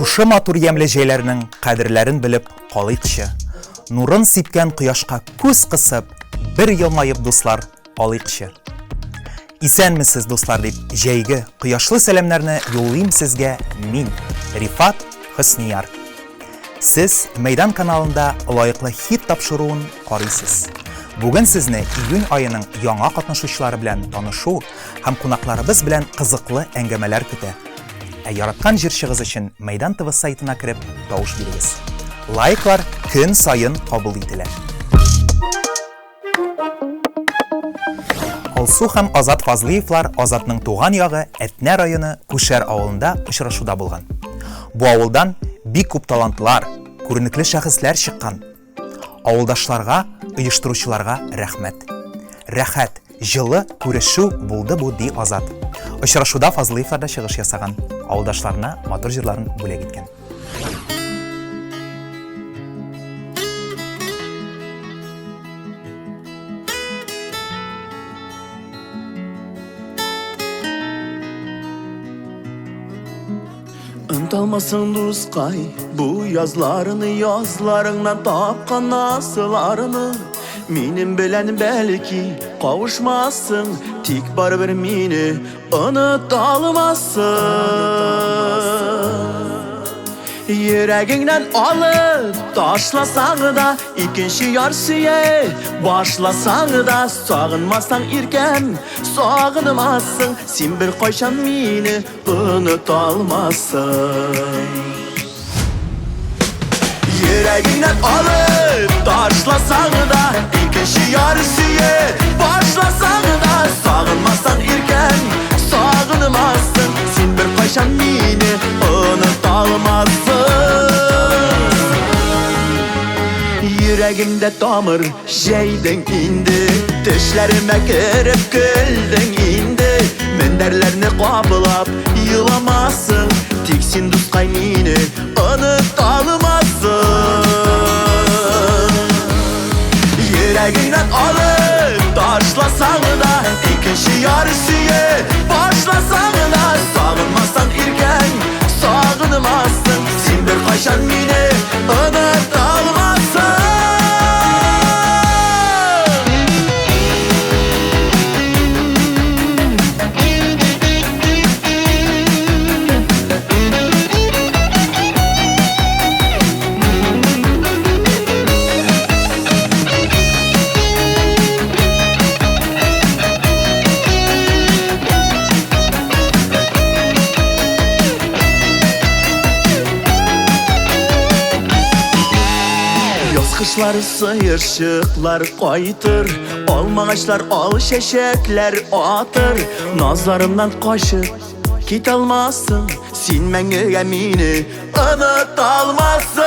Шушы матур ямле җәйләрнең кадерләрен белеп калыйкчы. Нурын сипкән кояшка күз кысып, бер елмаеп дуслар алыйкчы. Исәнмесез дуслар дип җәйге кояшлы сәламнәрне юллыйм сезгә мин, Рифат Хөснияр. Сез Мәйдан каналында лаеклы хит тапшыруын карыйсыз. Бүген сезне июнь айының яңа катнашучылары белән танышу һәм кунакларыбыз белән кызыклы әңгәмәләр көтә. Яраткан җырчыгыз өчен Мәйдан ТВ сайтына кереп тавыш бирегез. Лайклар көн сайын кабул ителә. Алсу һәм Азат Фазлыевлар Азатның туган ягы Әтнә районы Күшәр авылында очрашуда булган. Бу авылдан бик күп талантлар, күренекле шәхесләр чыккан. Авылдашларга, оештыручыларга рәхмәт. Рәхәт, җылы күрешү булды бу ди Азат. Очрашуда Фазлыевлар да чыгыш ясаган. Авылдашларына матур җырларын бүләк иткән. Unutmasın dusqay, bu yazlarını yazlarından tapqan nasılarını. Benim bilen belki kavuşmazsın, tik baribir meni unutalmazsın. Yüreğinden alıp taşlasan da ikinci yarşıya başlasan da sağınmazsan irken sağınmazsın. Sen bir koyşan meni unutalmazsın. Yüreğinden alıp taşlasan da ikinci yarşıya başlasan da sağınmazsan irken sağınmazsın. Sen bir koyşan meni unutalmazsın. Yüreğimde tamır şeyden indi, düşlerime girip güldün indi. Menderlerini qablap yılamazsın, tiksin dusqay meni unutalmazsın. Yüreğinden alıp taşlasan da ikinci yarşıya başlasan da sağınmazsan irken sağınmazsın. Sen bir kaçan meni unutalmazsın. Kışlar sıyırşıklar qaytır, olmağaçlar al şeşekler atır. Nazlarımdan kaçıp git almazsın, sen mənə meni unutalmazsın.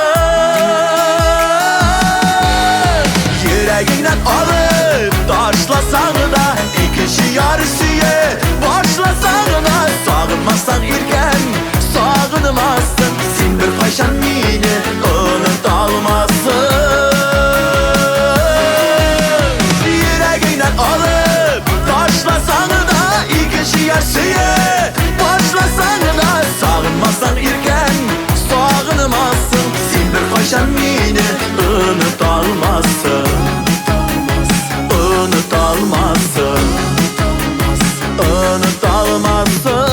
Yüreğinden alıp taşlasan da ikinci yarşıya başlasan da sağınmazsan irken sağınmazsın. Sen bir kaçan meni unutalmazsın. Başlasan da ikinci yarşıya başlasan da sağınmazsan irken sağınmazsın. Sen bir kaçan meni unutalmazsın. Unutalmazsın. Unutalmazsın.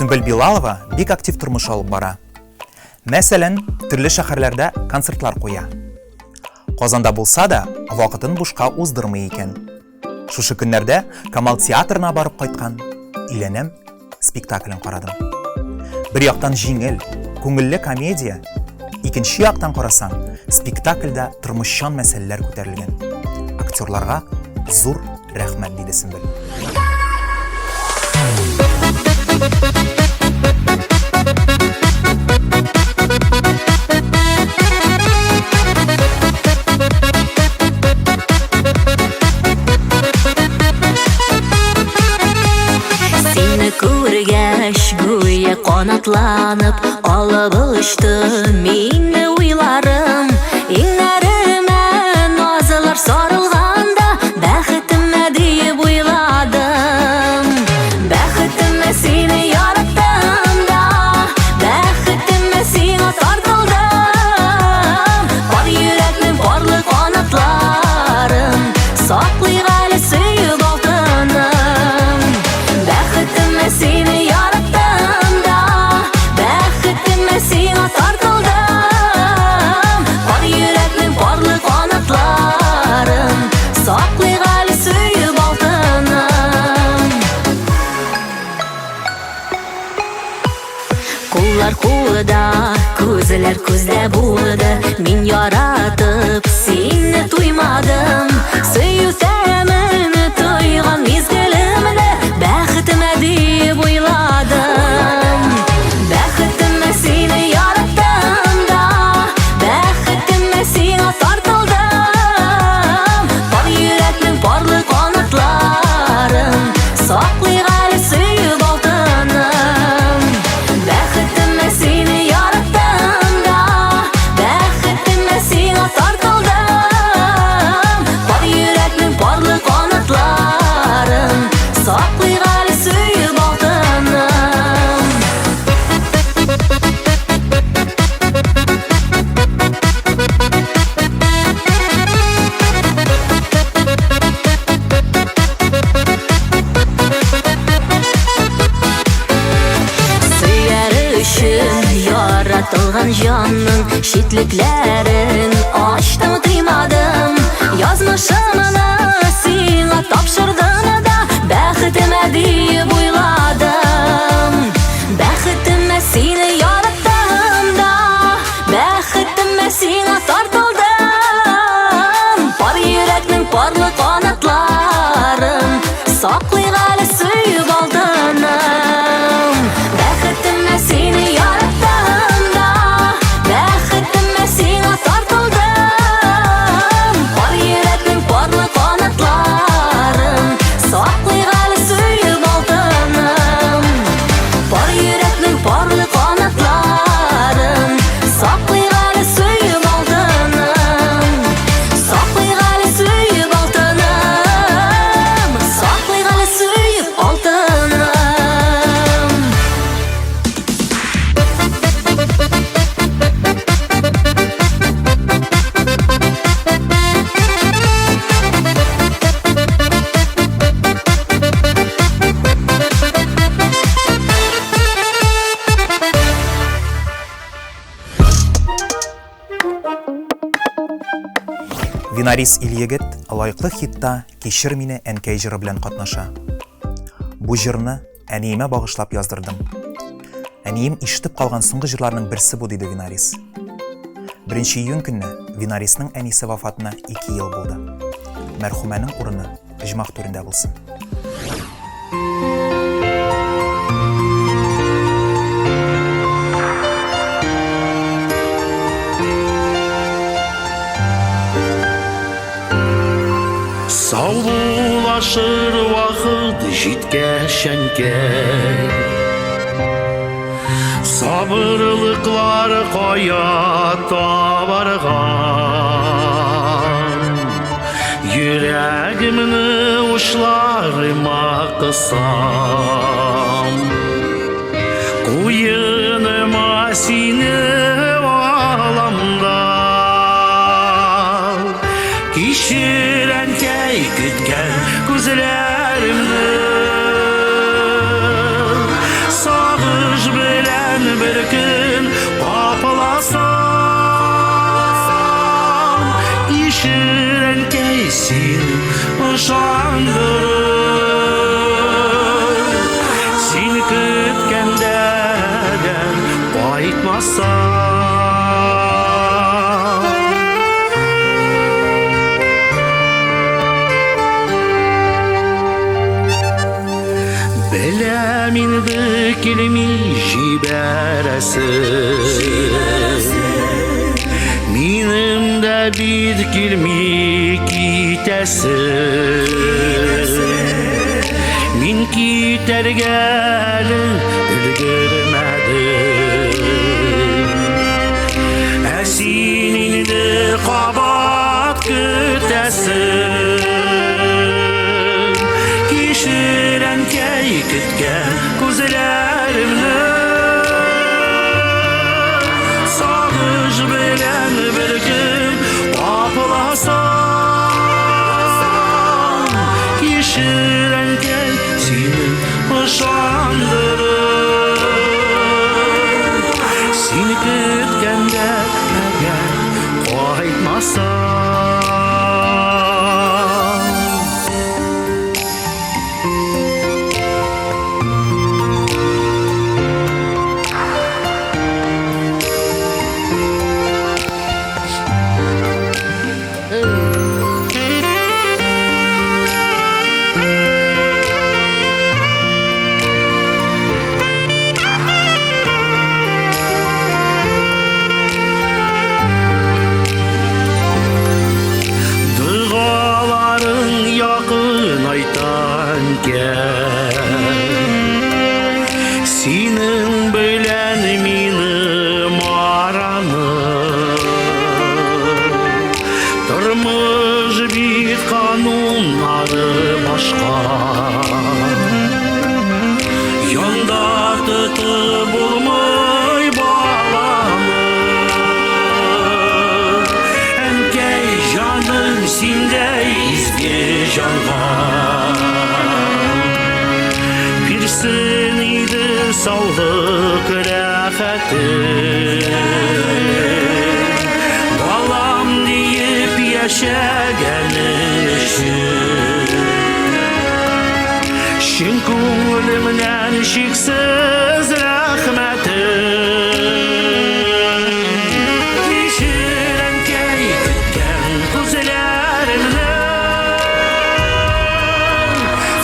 Сөмбел Билалова бик актив тормыш алып бара. Мәсәлән, төрле шәһәрләрдә концертлар куя. Казанда булса да, вакытын бушка уздырмый икән. Шушы көннәрдә Камал театрына барып кайткан. Иләнәм спектаклен карадым. Бер яктан җиңел, күңелле комедия, икенче яктан карасаң, спектакльдә тормышчан мәсьәләләр күтәрелгән. Актерларга зур рәхмәт диде Сөмбел. Seni күргәч гүя канатланып алып очты мине уйларым. Иңнәремә назы Kullar kulda, ko'zlar ko'zda bo'ldi. Men yaratib seni tuymadim. Suyutaman to'ygan mezgilimda, baxtima deb o'yladim. Baxtima seni yaratdim da, baxtima seni tortildim. Bor yurakning porli qanotlarim, saqlaygali suyib oltinim. Baxtima seni yaratdim da, baxtima seni tortildim. Bor yurakning porli qanotlarim, saqlaygali suyib oltinim. Üçün yaratılgan canның şitliklerin açtım kıymadım. Yazmışımını sana tapşırdım da, baxtima deyip oyladım. Baxtima seni yarattım da, baxtima seni tortildim. Par yürekning porli qanotlarim, saqlaygali suyib oltinim. Baxtima seni yaratdim da, baxtima seni tortildim. Par yurakning porli qanotlarim, saqlaygali suyib oltinim. Par yurakning porli qanotlarim, saqlaygali suyib oltinim. Saqlaygali suyib oltinim. Saqlaygali suyib oltinim. Винарис Ильегет лайыклы хитта «Кешір мине әнкәй» җыры белән катнаша. Бу җырны әниемә багышлап яздырдым. Әнием ишетеп калган соңгы җырларның берсе бу, диде Винарис. 1 июнь көнне Винарисның әнисе вафатына 2 ел булды. Мәрхүмәнең урыны оҗмах түрендә булсын. Саулашыр вақыт жеткәшәнкәй, сабырлыклар кая табарган. Йөрәгемне учларыма кысам, куеныма сине аламда. Кишерәнкәй көткән күзләремне, сагыш белән бер көн капыласам. Кишерәнкәй син ышандыр, син көткәндә дә кайтмасам. Беләм инде килми җибәрәсең, минем дә бит килми китәсең. Мин китәргә өлгермәдем, ә син инде кабат көтәсең. Кишерәнкәй көткән күзләремне, сагыш белән бер көн капыласам. Кишерәнкәй сине ышандырыр, син көткәндә әгәр кайтмасам. бақыты болмай баламыз. Әнкәй жаным сендей изге жанға бирсін иді саулық рәхәті. Балам deyip yaşaganın üçün Şin ko'nglimdan cheksiz rahmatim. Kechir Әнкәй kutgan ko'zlarimni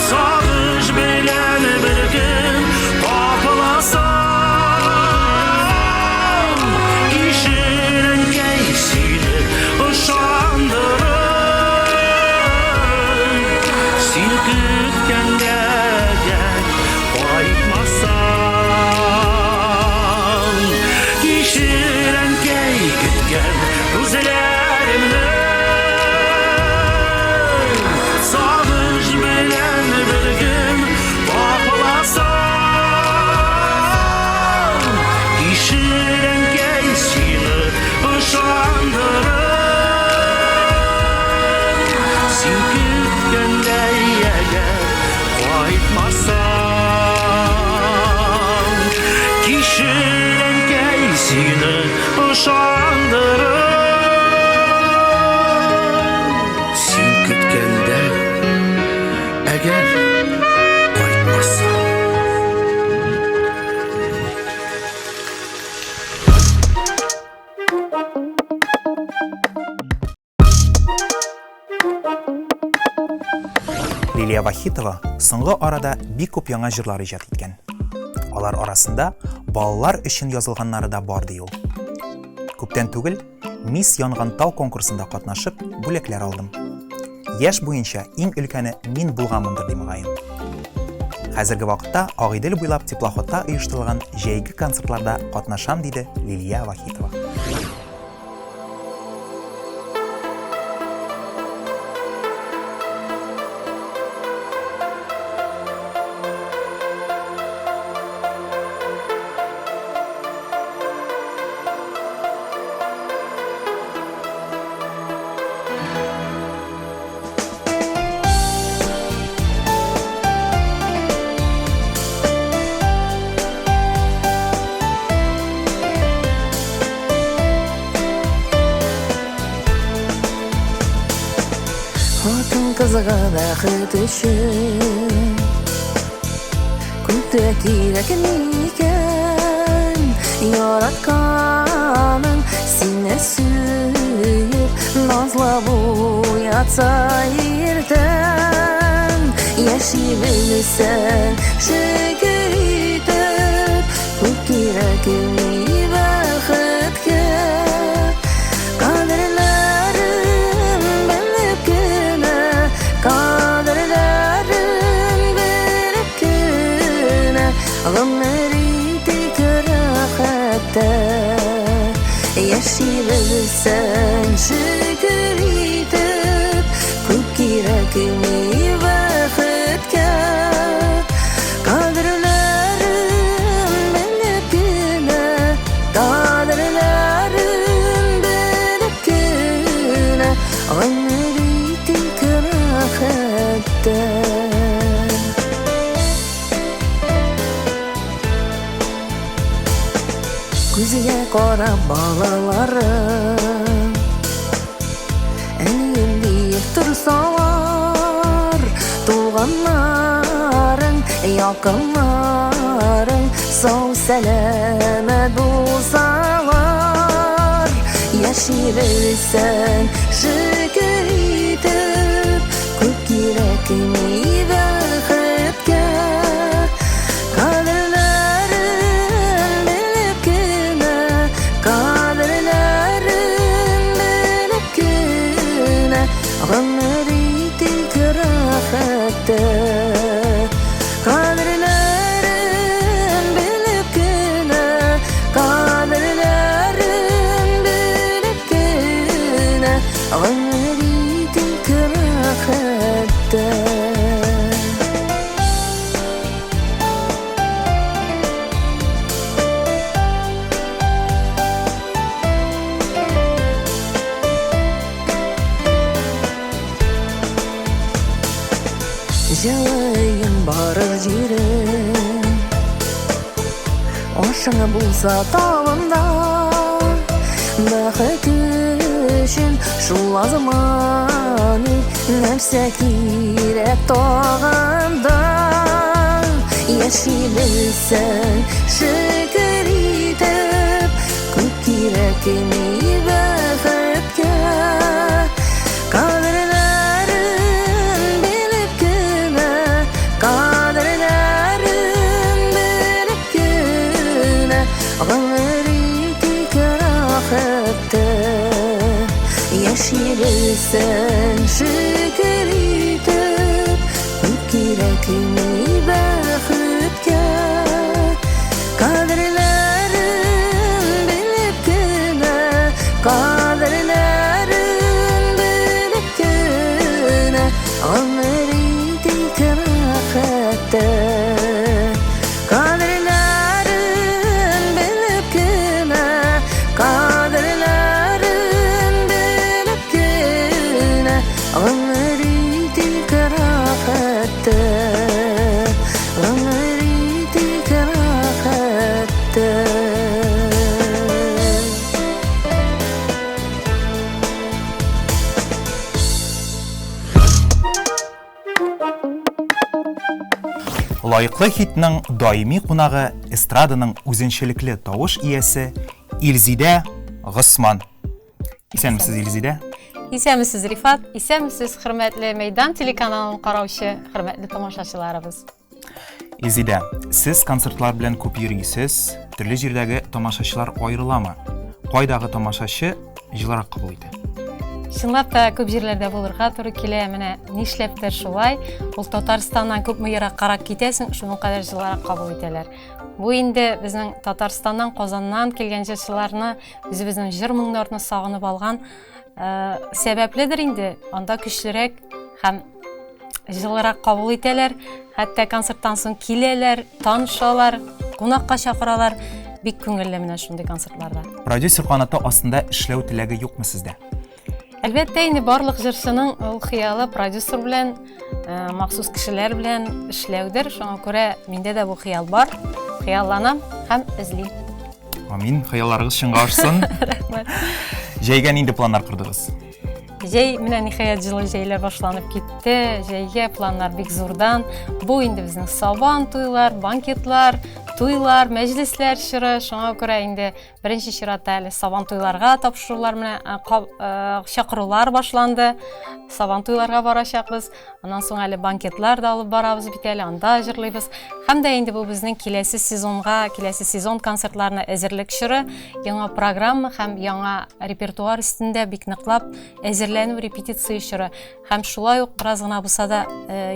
sog'ish bilan bir kun topilasam. Kechir Әнкәй seni ышандырып, sen kutganda qaytmasam. Kechir Әнкәй kutgan ko'zlarimni sog'ish bilan bir kun topilasam. Kechir Әнкәй seni ышандырып, sen kutganda agar qaytmasam. Kechir Әнкәй seni ышандырып, sen kutganda agar qaytmasam. Лилия Вахитова соңгы арада бик күп яңа җырлар иҗат иткән. Алар арасында балалар өчен язылганнары да бар ди ул. Күптән түгел Мисс Янган тау конкурсында катнашып, бүләкләр алдым. Яшь буенча иң өлкәне мин булганмындыр ди мөгаен. Хәзерге вакытта Агыйдел буйлап теплоходта оештырылган җәйге концертларда катнашам диде Лилия Вахитова. Атын кызга бақыт үшін күнде кирәк микән яратканың сине сөйеп назлап уятса иртән яши белсәң шөкер итеп күп кирәк бәхеткә Яши белсәң шөкер итеп күп кирәк бәхеткә кадерләрен белеп кенә кадерләрен белеп кенә гомер итик рәхәттә. Күзгә карап балаларым әнием диеп торсалар, туганнарың, якыннарың сау сәламәт булсалар, яши белсәң шөкер итеп күп кирәк бәхеткә гомер итик рәхәттә. Кадерләрен белеп кенә, кадерләрен белеп кенә, гомер итик рәхәттә. Ашыңа булса тагында бәхет өчен шул азманы нәрсә кирәк тагында яши белсәң шөкер итеп күп кирәк ми бәхеткә Kaderlerin bilip güne Kaderlerin bilip güne Ağır itik rahette Yaşayırsan şükür itip Hüp kirekini bakıpke Kaderlerin bilip güne Kaderlerin Ömrüydü kırakette Kaderlerin bilip güne Kaderlerin bilip güne Ömrüydü kırakette Ömrüydü kırakette Лайыклы хитнең даими кунагы эстраданың үзенчәлекле тавыш иясе Илзидә Госман. Исәнмесез, Илзидә? Исәнмесез, Рифат. Исәнмесез, хөрмәтле Мәйдан телеканалын караучы, хөрмәтле тамашачыларыбыз. Илзидә, сез концертлар белән күп йөрисез, төрле җирдәге тамашачылар аерыламы? Кайдагы тамашачы җылырак кабул итә? Чынлап та күп җирләрдә булырга туры килә, менә нишләптер шулай. Ул Татарстаннан күпме ерак карак китәсең, шуның кадәр җылырак кабул итәләр. Бу инде безнең Татарстаннан, Казаннан килгән җырчыларны, үзебезнең җыр моңнарны сагынып алган сәбәпледер инде. Анда көчлерәк һәм җылырак кабул итәләр. Хәтта концерттан соң киләләр, танышалар, кунакка чакыралар. Бик күңелле менә шундый концертларда. Продюсер канаты астында эшләү теләге юкмы сездә? Әлбәттә, инде барлык җырчының ул хыялы продюсер белән, махсус кешеләр белән эшләүдер. Шуңа күрә миндә дә бу хыял бар. Хыялланам һәм эзлим. Амин, хыялларыгыз чынга ашсын. Рәхмәт. Җәйгә нинди планнар кырдыгыз? Җәй менә ниһаять җылы җәйләр башланып китте. Җәйгә планнар бик зурдан. Бу инде безнең сабан туйлар, банкетлар, туйлар, мәҗлесләр чоры. Шуңа күрә инде беренче чиратта әле сабан туйларга тапшырулар менә чакырулар башланды. Сабан туйларга барачакбыз. Аннан соң әле банкетлар да алып барабыз бит әле, анда җырлыйбыз. Һәм дә инде бу безнең киләсе сезонга, киләсе сезон концертларына әзерлек чоры, яңа программа һәм яңа репертуар өстендә бик ныклап әзерләнү, репетиция чоры. Һәм шулай ук бераз гына булса да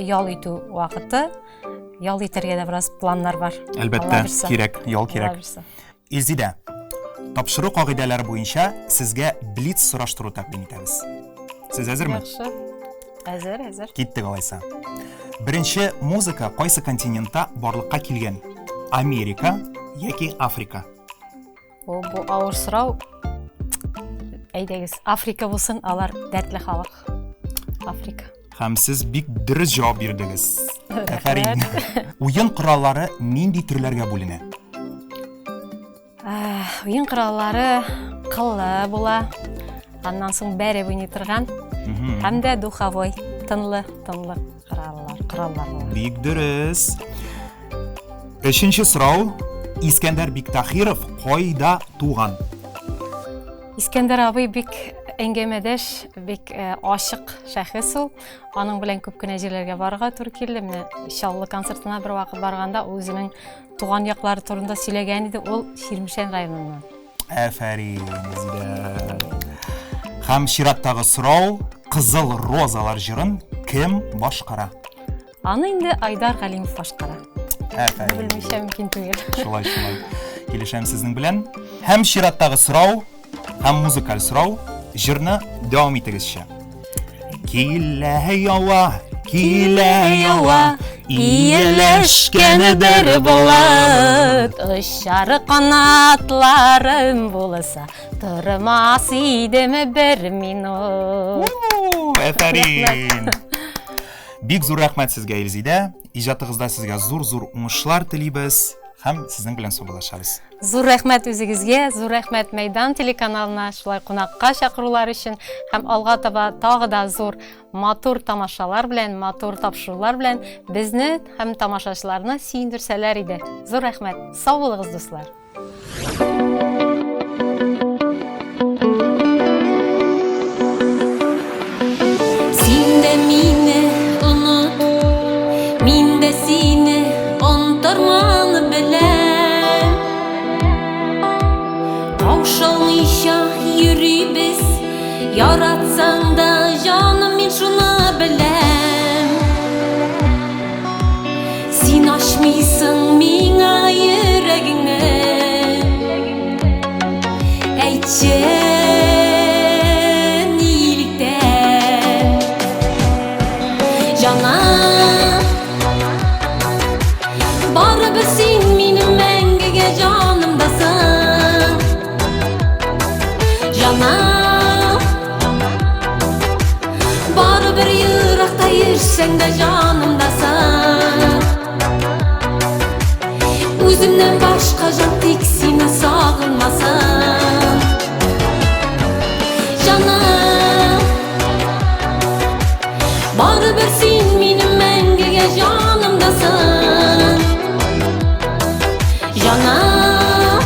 ял итү вакыты. Ял итәргә дә бераз планнар бар. Әлбәттә, кирәк, ял кирәк. Илзидә, тапшыру кагыйдәләре буенча сезгә блиц сораштыру тәкъдим итәбез. Сез әзерме? Яхшы. Әзер. Киттек алайса. Беренче музыка кайсы континентта барлыкка килгән? Америка яки Африка? Бу авыр сорау. Әйдәгез, Африка булсын, алар дәртле халык. Африка. Һәм сез бик дөрес җавап бирдегез. Афәрин. Уен кораллары нинди төрләргә бүленә? Уен кораллары кыллы була. Аннан соң бәре уйный торган. Һәм дә духовой, тынлы кораллар була. Бик дөрес. Өченче сорау. Искәндәр Биктахиров кайда туган? Искәндәр абый бик әңгәмәдәш, бик ашык шәхес ул. Аның белән күп кенә җирләргә барырга туры килде. Менә Чаллы концертына бер вакыт барганда ул үзенең туган яклары турында сөйләгән иде. Ул Ширмешән районыннан. Афәрин, Илзидә. Һәм чираттагы сорау, Кызыл розалар җырын кем башкара? Аны инде Айдар Галимов башкара. Афәрин. Белмичә мөмкин түгел. Шулай. Килешәм сезнең белән. Һәм чираттагы сорау, һәм музыкаль сорау, җырны дәвам итегезчә. Килә ява, ияләшкән бер булат, Очар канатларым булса, тормас идеме бер минут. Афәрин. Бик зур рәхмәт сезгә, Илзидә. Иҗатыгызда сезгә зур уңышлар телибез. һәм сезнең белән саубуллашабыз. Зур рәхмәт үзегезгә, зур рәхмәт Мәйдан телеканалына шулай кунакка чакырулар өчен һәм алга таба тагы да зур матур тамашалар белән, матур тапшырулар белән безне һәм тамашачыларны сөендерсәләр иде. Зур рәхмәт. Сау булыгыз, дуслар. Син дә мине онот, мин дә сине онтарманы беләм. Каушалмыйча йөрибез, яратсаң да җаным мин шуны беләм. Син ачмыйсың миңа йөрәгеңне, әйтче baribir sen mening mangiga jonimdasan. Janan, baribir yiroqda yursang da jonimdasan. O'zimdan boshqa jon tek seni sog'inmasin. Janan, baribir sen mening mangiga jonimdasan. Janan,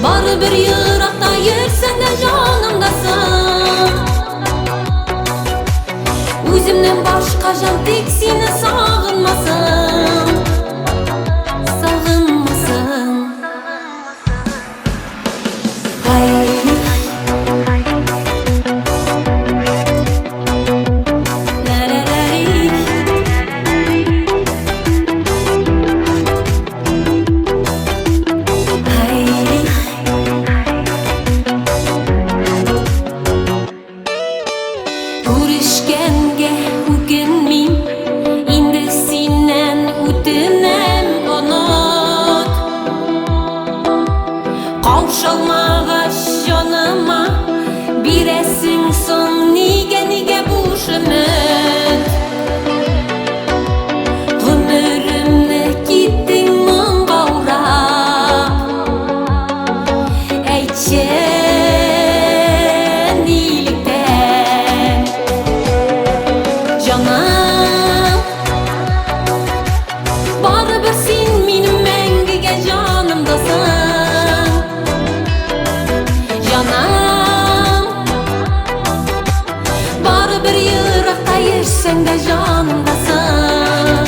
baribir yiroqda yursang da jonimdasan. O'zimdan boshqa jon tek seni sog'inmasin. Sog'inmasin. Görüşkenge ugenmin, indi sinen utinem onot. Kavşalmağaç canıma, biresin son nige bu şümüt. Ömrümde gittin mun qavrap, eytçe baribir sen mening mangiga jonimdasan. Janan, baribir yiroqda yursang da jonimdasan.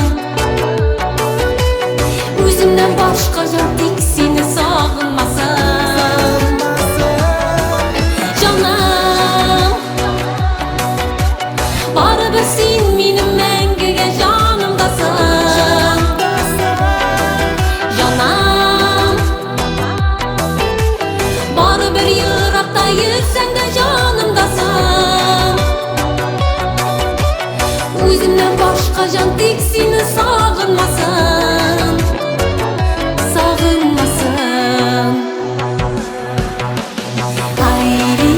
O'zimdan boshqa jon tek seni sog'inmasin. Janan, baribir sen mening mangiga jonimdasan. Janan, baribir yiroqda yursang da jonimdasan. O'zimdan boshqa jon tek seni sog'inmasin. Sog'inmasin. Hayri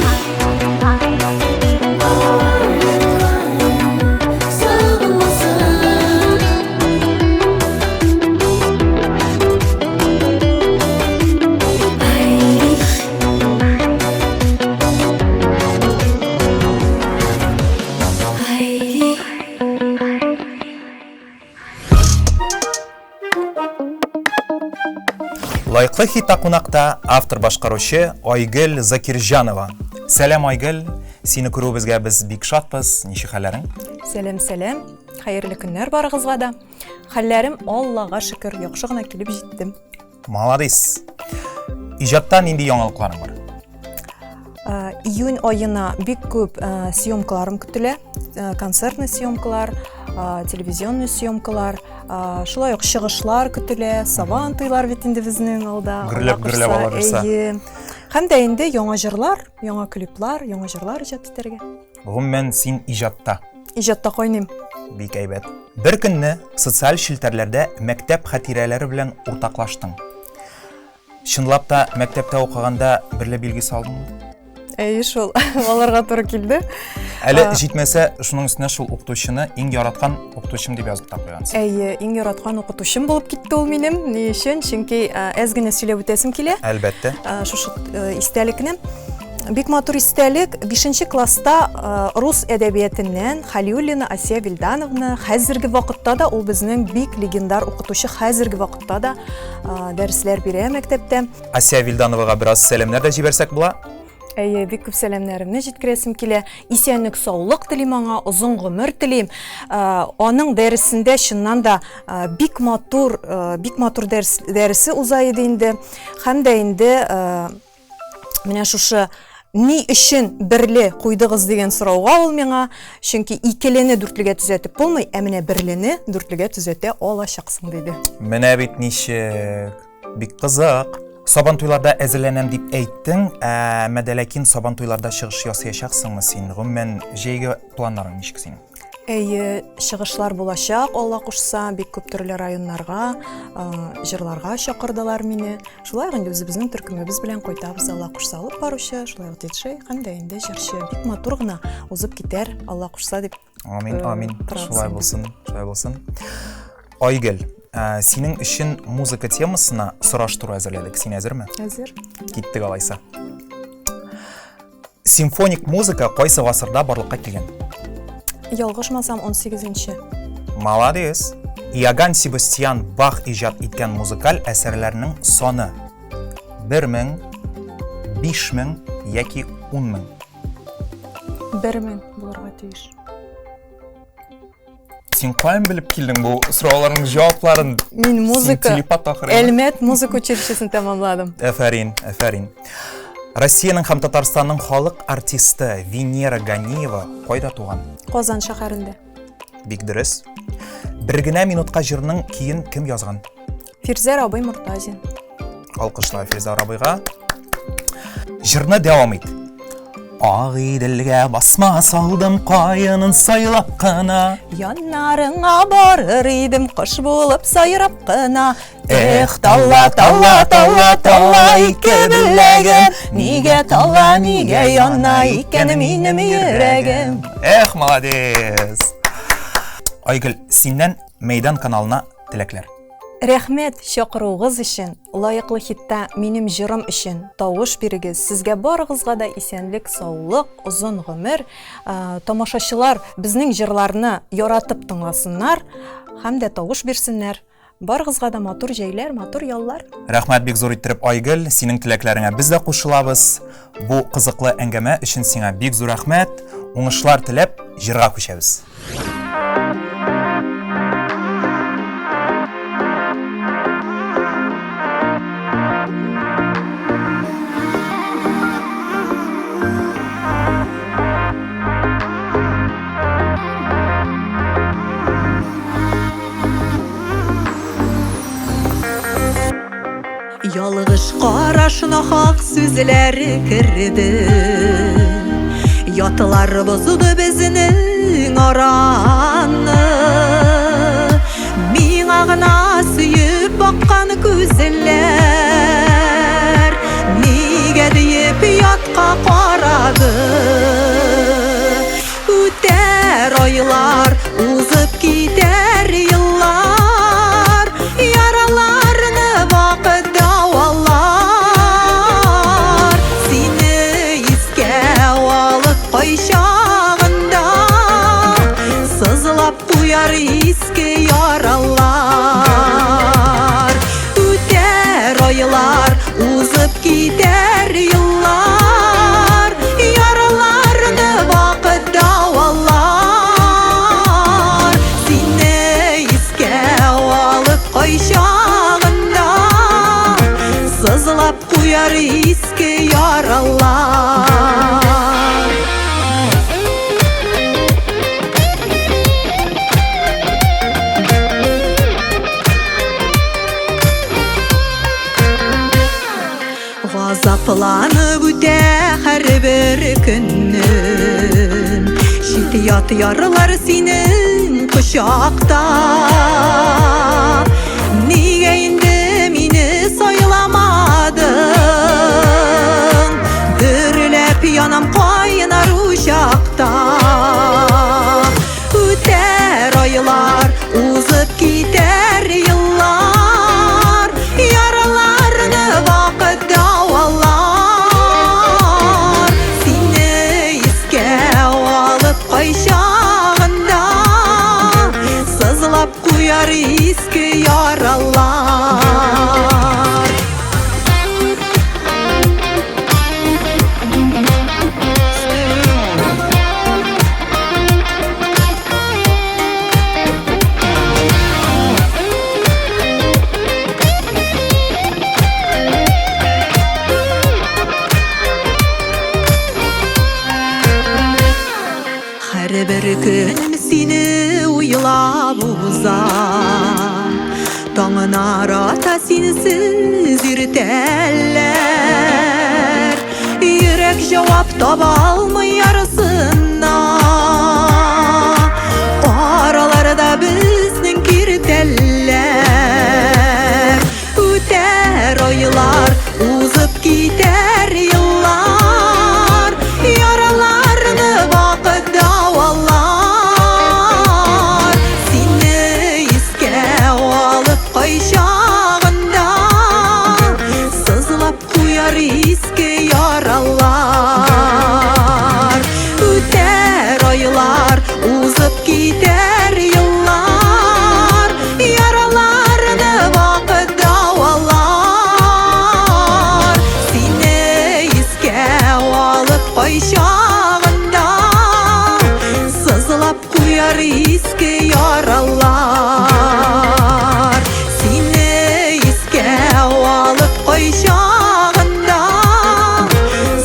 Лайыклы хита кунакта автор башкаручы Айгөл Закирҗанова. Сәлам Айгөл, сине күрүебезгә без бик шатбыз. Ничек хәлләрең? Сәлем, хәерле көннәр барыгызга да. Хәлләрем Аллага шөкер, яхшы гына килеп җиттем. Молодец. Иҗатта нинди яңалыкларың бар? Июнь айына бик күп съемкаларым көтелә. Концертный съемкалар, телевизионный съемкалар, шулай ук чыгышлар көтелә, сабантыйлар бит инде безнең алда. Гөрләп ала бирсә. Һәм дә инде яңа җырлар, яңа клиплар, яңа җырлар иҗат итәргә. Гомумән син иҗатта. Иҗатта кайныйм. Бик әйбәт. Бер көнне социаль шелтәрләрдә мәктәп хатирәләре белән уртаклаштың. Чынлап та мәктәптә укыганда берле билге салдыңмы? Шул аларга туры килде. Әле җитмәсә, шуның өстенә шул укытучыны иң яраткан укытучым дип язып та куйгансыз. Иң яраткан укытучым булып китте ул минем. Ни өчен? Чөнки әз генә сөйләп үтәсем килә. Әлбәттә. Шушы истәлекне. Бик матур истәлек 5нче класста рус әдәбиятыннан Халиуллина Асия Вильдановна хәзерге вакытта да ул безнең бик легендар укытучы, хәзерге вакытта да дәресләр бирә мәктәптә. Асия Вильдановага бераз сәламнәр дә җибәрсәк була. Бик күп сәламнәремне җиткерәсем килә. Исәнлек, саулык телим аңа, озын гомер телим. Аның дәресендә чыннан да бик матур дәресе уза иде инде. Һәм дә инде менә шушы ни өчен берле куйдыгыз дигән сорауга ул миңа, чөнки икелене дүртлегә төзәтеп булмый, ә менә берлене дүртлегә төзәтә алачаксың диде. Менә бит ничек, бик кызык. Сабан туйларда әзерләнәм дип әйттең, мәдәләкин сабан туйларда чыгыш ясаячаксыңмы син? Гомумән җәйге планнарың ничек синең? Чыгышлар булачак, Алла кушса, бик күп төрле районнарга, җырларга чакырдылар мине. Шулай инде безнең төркемебез белән кайтабыз, Алла кушса, алып баручы, шулай диджей, һәм дә инде җырчы. Бик матур гына узып китәр, Алла кушса дип. Амин, амин. Шулай булсын, шулай булсын. Айгөл, синең өчен музыка темасына сораштыру әзерләдек. Син әзерме? Әзер. Киттек алайса. Симфоник музыка кайсы гасырда барлыкка килгән? Ялгышмасам 18-нче. Молодец. Иоганн Себастьян Бах иҗат иткән музыкаль әсәрләрнең саны 1000, 5000 яки 10000. 1000 булырга тиеш. Син каян белеп килдең бу сорауларның җавапларын? Мин музыка, Әлмәт музыка училищесын тәмамладым. Афәрин, афәрин. Россиянең һәм Татарстанның халык артисты Венера Ганиева кайда туган? Казан шәһәрендә. Бик дөрес. Бер генә минутка җырның киен кем язган? Фирзә Рабый Муртазин. Алкышлар Фирзә Рабыйга. Җырны дәвам ит. Ак иделгә басма салдым каенын сайлап кына. Яннарыңа барыр идем кыш булып сайрап кына. Эх, талла, талла, талла, талла ике беләгем. Нигә талла, нигә янна икән минем йөрәгем. Эх, молодец. Айгөл, синнән Мәйдан каналына теләкләр. Рәхмәт чакыруыгыз өчен, лаеклы хитта минем җырым өчен тавыш бирегез. Сезгә барыгызга да исәнлек, саулык, озын гомер. Тамашачылар безнең җырларны яратып тыңласыннар һәм дә тавыш бирсеннәр. Барыгызга да матур җәйләр, матур яллар. Рәхмәт бик зур иттереп Айгөл, синең теләкләреңә без дә кушылабыз. Бу кызыклы әңгәмә өчен сиңа бик зур рәхмәт. Уңышлар теләп, җырга күчәбез. Ялгыш карашына хак сүзләре керде. Ятылар бозды безнең араны. Миңа гына сөеп баккан күзләр, нигә диеп ятка карады. Үтәр айлар, узып китәр еллар, яраларны вакыт давалар. Сине искә алып кайчагында, сызлап куяр иске яралар. Үтәр айлар, узып китәр еллар, яраларны вакыт давалар. Сине искә алып кайчагында, сызлап куяр иске яралар. Газапланып үтә һәрбер көннең, шит ят ярлар синең кочакта. Нигә инде мине сайламадың, дөрләп яна Күнім сені уйлап узам, таңын арата сенсіз иртәлләр. Йөрәк җавап таба алмый ярысына, араларда безнең киртәлләр. Үтәр айлар, узып китәр еллар, яраларны вакыт давалар. Сине искә алып кайчагында, сызлап куяр иске яралар. Үтәр айлар, узып китәр еллар, яраларны вакыт давалар. Сине искә алып кайчагында, сызлап куяр иске яралар. Сине искә алып кайчагында,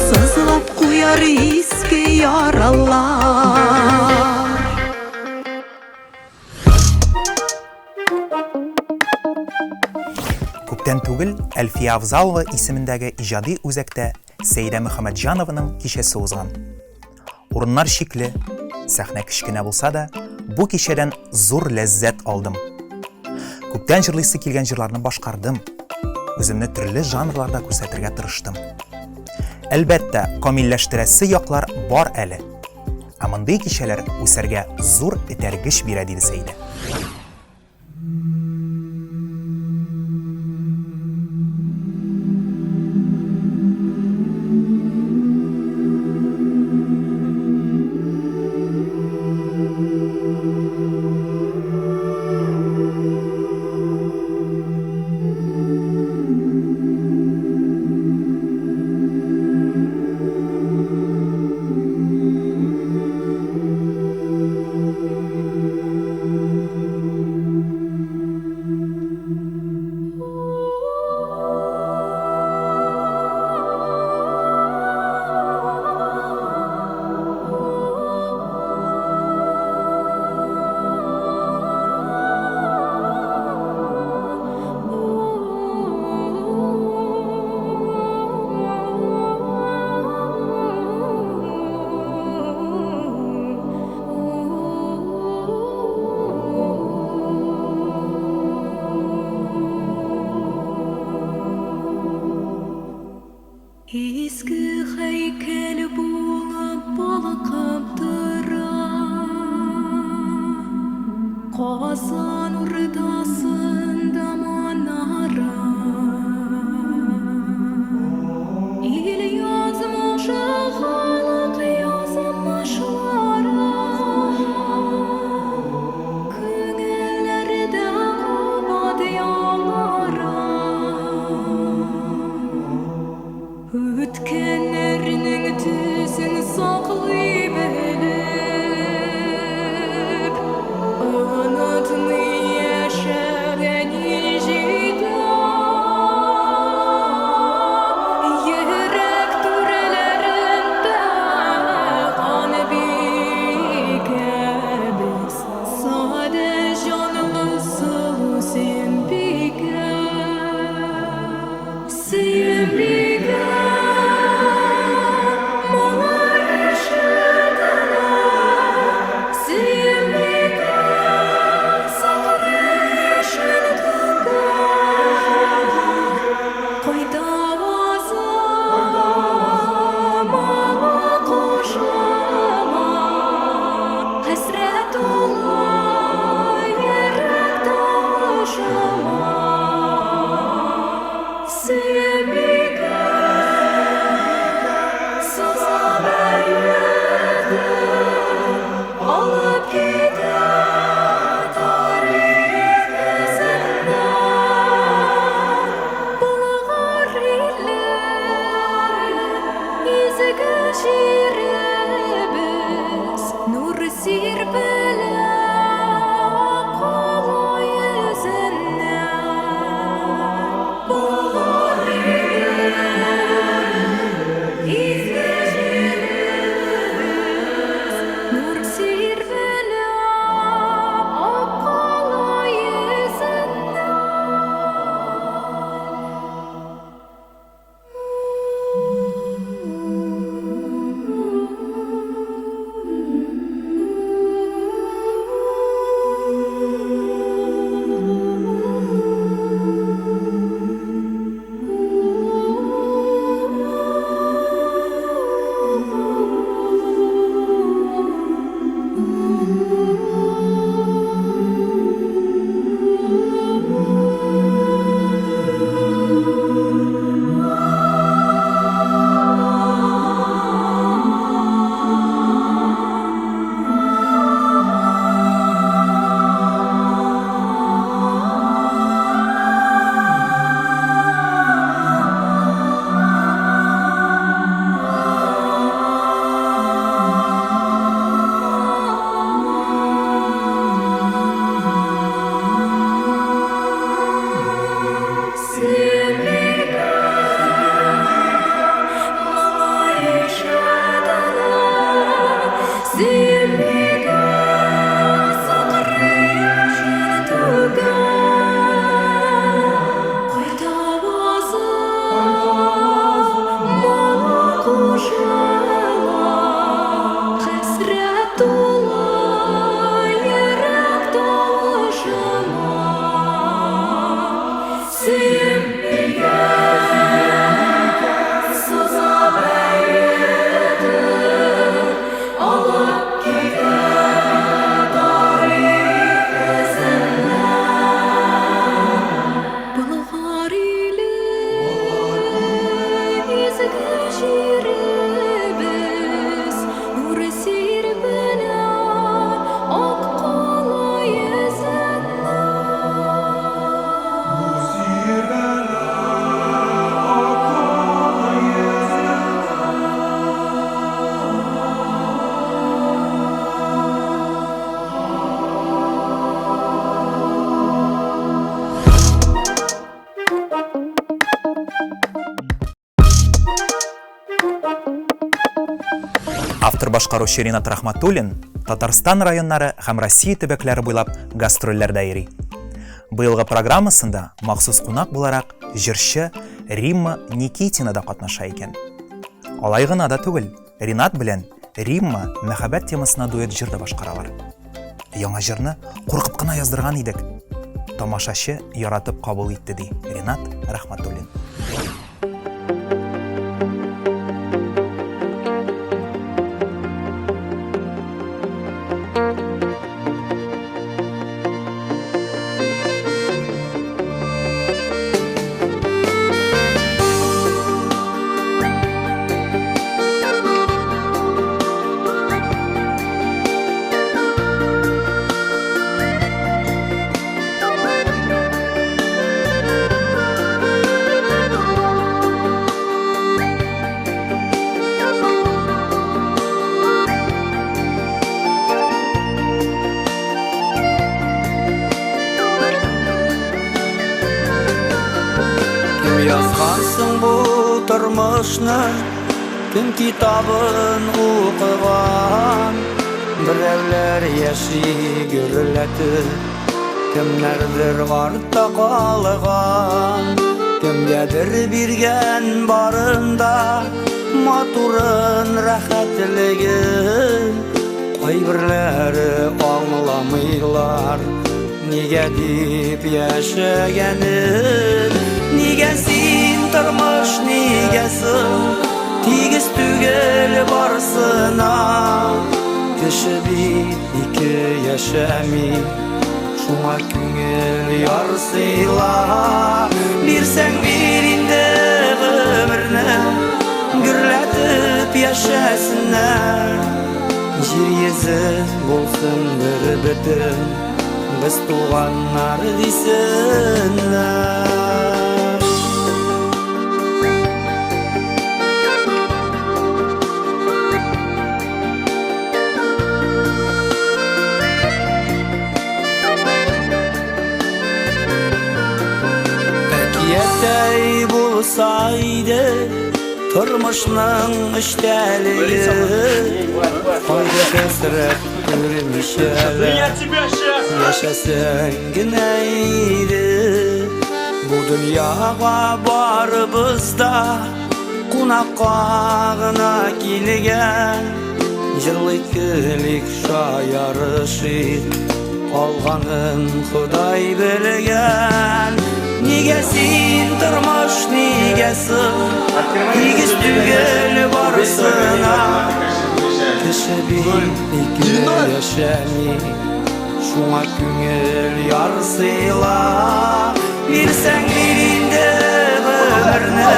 сызлап куяр иске яралар. Күптән түгел Әлфия Авзалова исемендәге иҗади үзәктә Сәйдә Мөхәммәтҗанованың кичәсе узган. Урыннар шикле, сәхнә кечкенә булса да, бу кичәдән зур ләззәт алдым. Күптән җырлыйсы килгән җырларны башкардым. Үземне төрле жанрларда күрсәтергә тырыштым. Әлбәттә, камилләштерәсе яклар бар әле. Ә мондый кичәләр үсәргә зур этәргеч бирә диде Сәйдә. Автор башкаруучу Ринат Рахматуллин Татарстан районнары һәм Россия төбәкләре буйлап гастрольләрдә йөри. Быелгы программасында махсус кунак буларак җырчы Римма Никитина да катнаша икән. Алай гына да түгел, Ринат белән Римма мәхәббәт темасына дуэт җырда башкаралар. Яңа җырны куркып кына яздырган идек. Тамашачы яратып кабул итте ди Ринат Рахматуллин. Yazgansın bu turmuşni, kim kitabın okugan, birevler yaşı görületir, kimlerdir artta kalgan, kimgedir birgen barında, maturun rahatligi, kaybirleri anlamaylar, nige dip yaşagenin. Nigesin turmuş nigesin, tigiz tügel barsına, kişi bir iki yaşami, şuna küngel yarsıyla, bir sen birinde ömrüne, gürletip yaşasınlar, jir yezi bolsun bir bütün, biz tuğanlar desinler. Yetey bulsaydı turmuşның işteliği, fayda kesret görmüşler, yaşasın güneydi. Bu dünyaga barыбызda kunakka gına kilgen, jırlık kilik şayarışık, kalganın Huday bilgen. Nigesin turmuş nigesin, tigiz tügel barsına, kişi bir iki yaşami, şuna küngel yarsıyla, bir sen birinde ömrüne,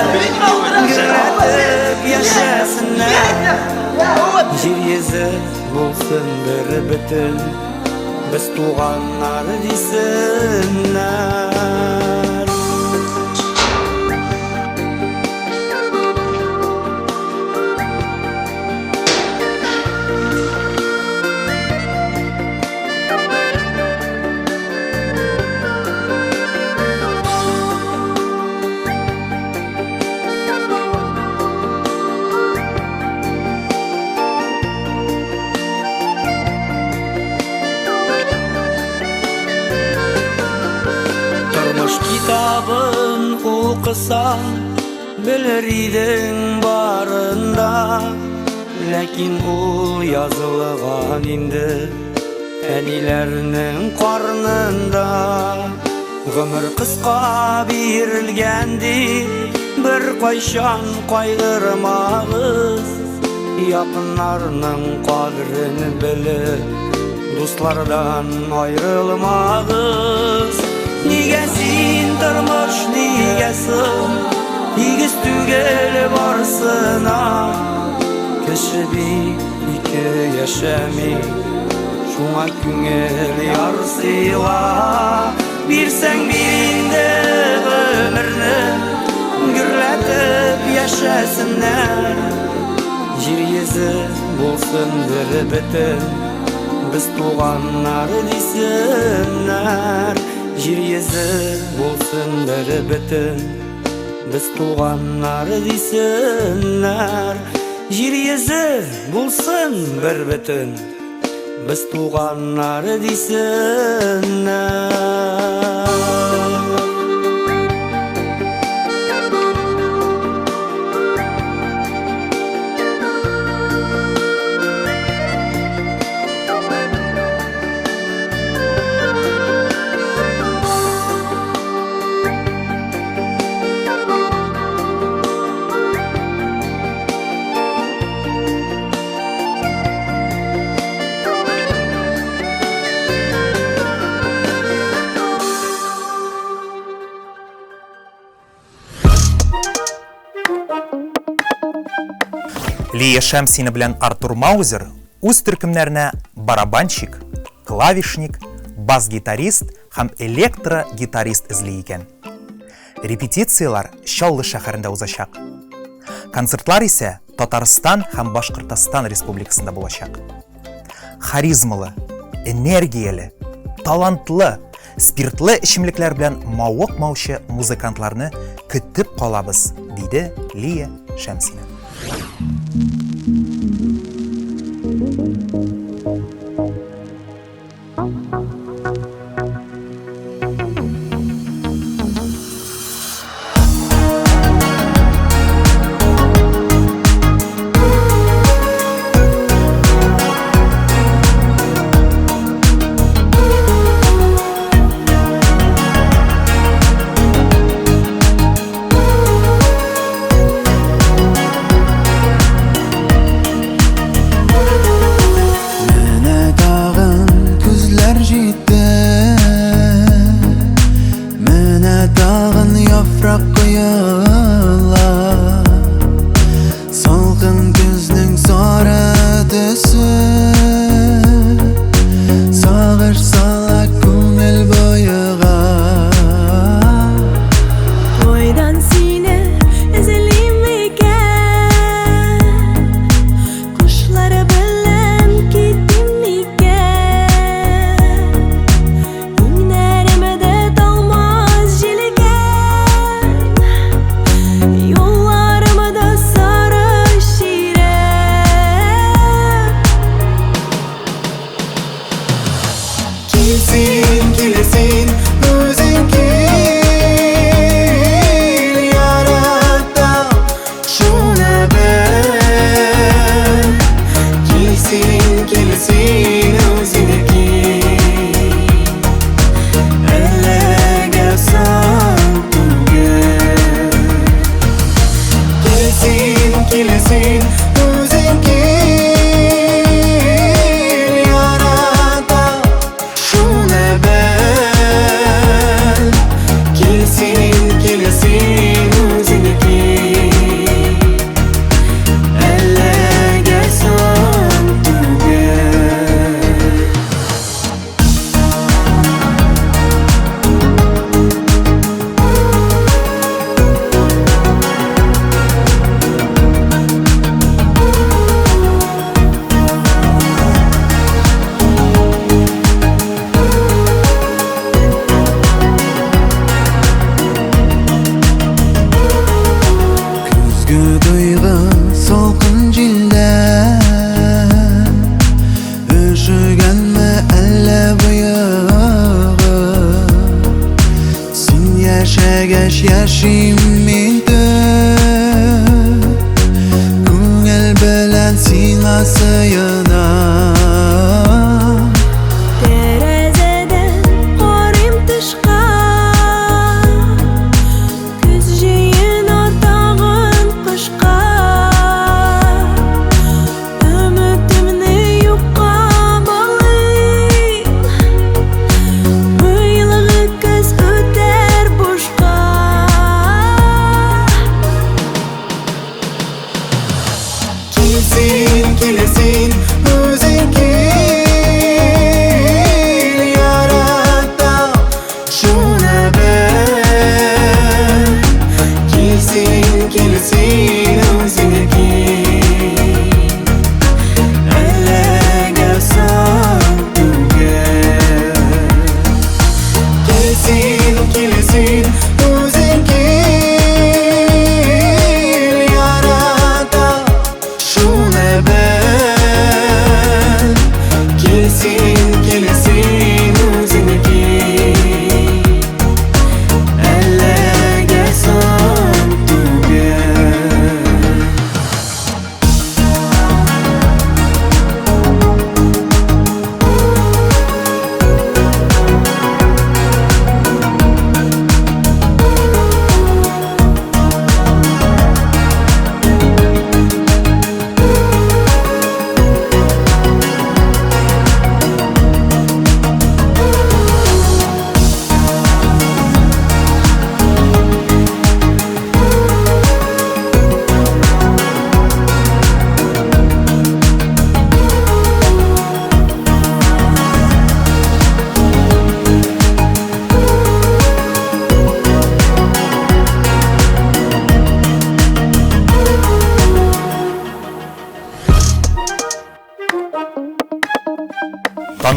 gürletip yaşasınlar, jir yezi bulsun bir bütün, biz tuğanlar desinler. okusa bilir idin barında, lekin ul yazılgan indi әниләрнең карнында. Гомер кыска бирелгәнди, бер кайчан кайгырмагыз, якыннарның кадерен белеп, дуслардан аерылмагыз. Нигә син тормыш дигәсең, игез түгел барсына, кеше бик ике яшәми, шуңа күңел ярсыйла. Бирсәң биринде гомерне, гөрләтеп яшәсеннәр. Җир йөзе булсын бер бөтен, без туганнар дисеннәр. Җир йөзе булсын бер бөтен, biz туганнар дисеннәр. Җир йөзе булсын бер бөтен, biz туганнар дисеннәр. Лия Шәмсина белән Артур Маузер үз төркемнәренә барабанщик, клавишник, бас-гитарист һәм электро-гитарист эзли икән. Репетициялар Чаллы шәһәрендә узачак. Концертлар исә Татарстан һәм Башкортстан республикасында булачак. Харизмалы, энергияле, талантлы, спиртлы эчемлекләр белән мавык-маучы музыкантларны көтеп калабыз, диде Лия Шәмсина.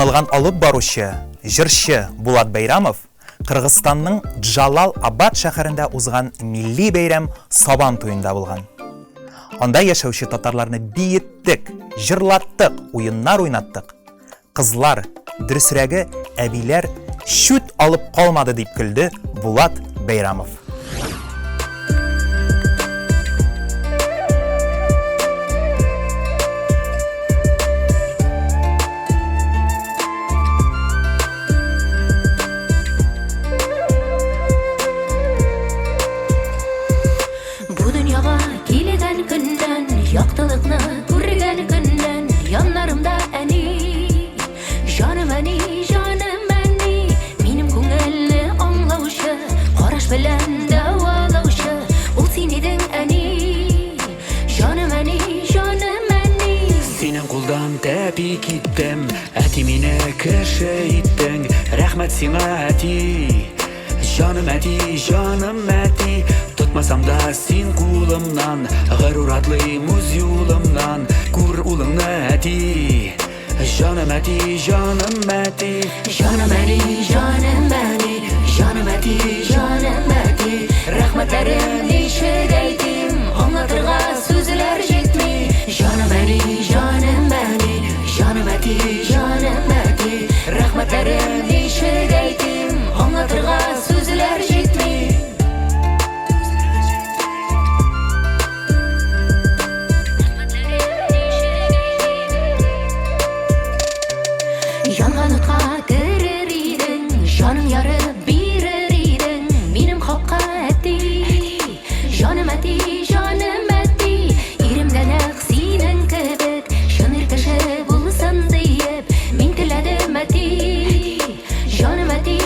Танылган алып баручы, җырчы Булат Бәйрамов Кыргызстанның Джалал Абад шәһәрендә узган милли бәйрәм Сабан туенда булган. Анда яшәүче татарларны биеттек, җырлаттык, уеннар уйнаттык. Кызлар, дөресрәге әбиләр шүт алып калмады дип көлде Булат Бәйрамов. Bu dünyaya kelgan kundan, yoqtiliqni ko'rgan kundan, yonlarimda ani, jonim ani, menim ko'ngilni anglovchi, qarash bilan davolovchi, u sen eding ani, jonim ani. Senin kuldan tepi gittim, eti mine kişi ettin. Rahmet sana eti, canım eti, canım eti. Tutmasam da sen kulumdan, gıruratlıymız yolumdan. Kur ulunu eti, canım eti, canım eti. Canım ani, canım eti, canım eti. Rahmetlerim nişed eytim, anlatırga sözler jetmi. Canım ani, canım eti, canım eti. Rahmetlerim nişed eytim, anlatırga sözler jetmi. Yangan otqa kirir idin, canım yarı birir idin. Menim haqqa etti, canım eti, erimden senin kebek, şınır kişi bulsan deyip, min tiledim eti, canım eti.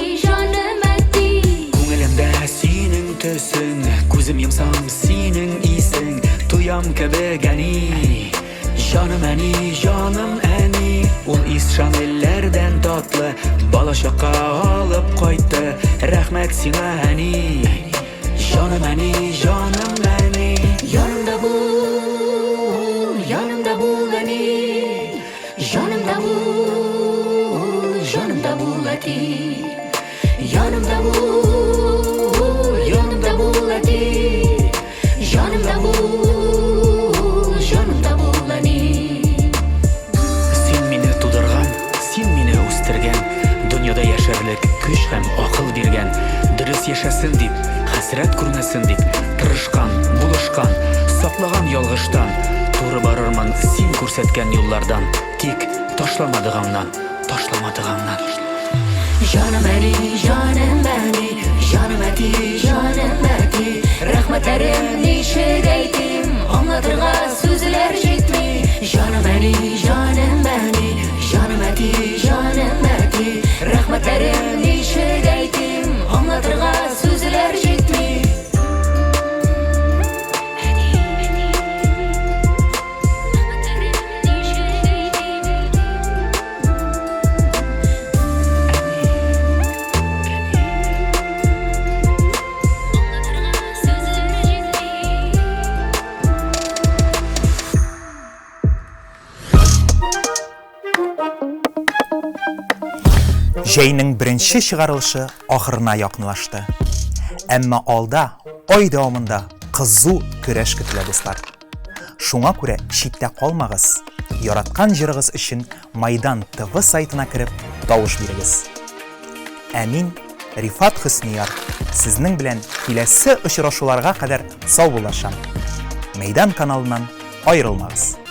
Ko'nglimda senin tüsün, ko'zim yumsam senin isin. Tuyam kebegani, canım ani, ol is şanellerden tatlı, bala şaka alıp koydu. Rahmet sana ani, canım ani. Yanımda bul ani, yanımda bul eti. Yanımda bul eti. Yanımda bul ani. Sen meni tudurgan, sen meni o'stirgan, dunyoda yasharlik kuch ham aql bergan. Dürüst yaşasın deb, hasrat ko'rmasin deb, tirishgan, bulishgan, saqlagan yolg'ishdan, to'g'ri borarman sen ko'rsatgan yo'llardan, tek tashlamadig'imdan. Canım ani, canım eti, rahmetlerim nişed eytim, anlatırga sözler jetmi. Canım ani, canım eti, rahmetlerim nişed eytim, anlatırga sözler jetmi. Җәйнең беренче чыгарылышы ахырына якынлашты. Әмма алда, ай дәвамында кызу көрәш көтелә дуслар. Шуңа күрә читтә калмагыз. Яраткан җырыгыз өчен Майдан ТВ сайтына кереп тавыш бирегез. Әмин Рифат Хөснияр сезнең белән киләсе очрашуларга кадәр сау булашам. Мәйдан каналыннан аерылмагыз.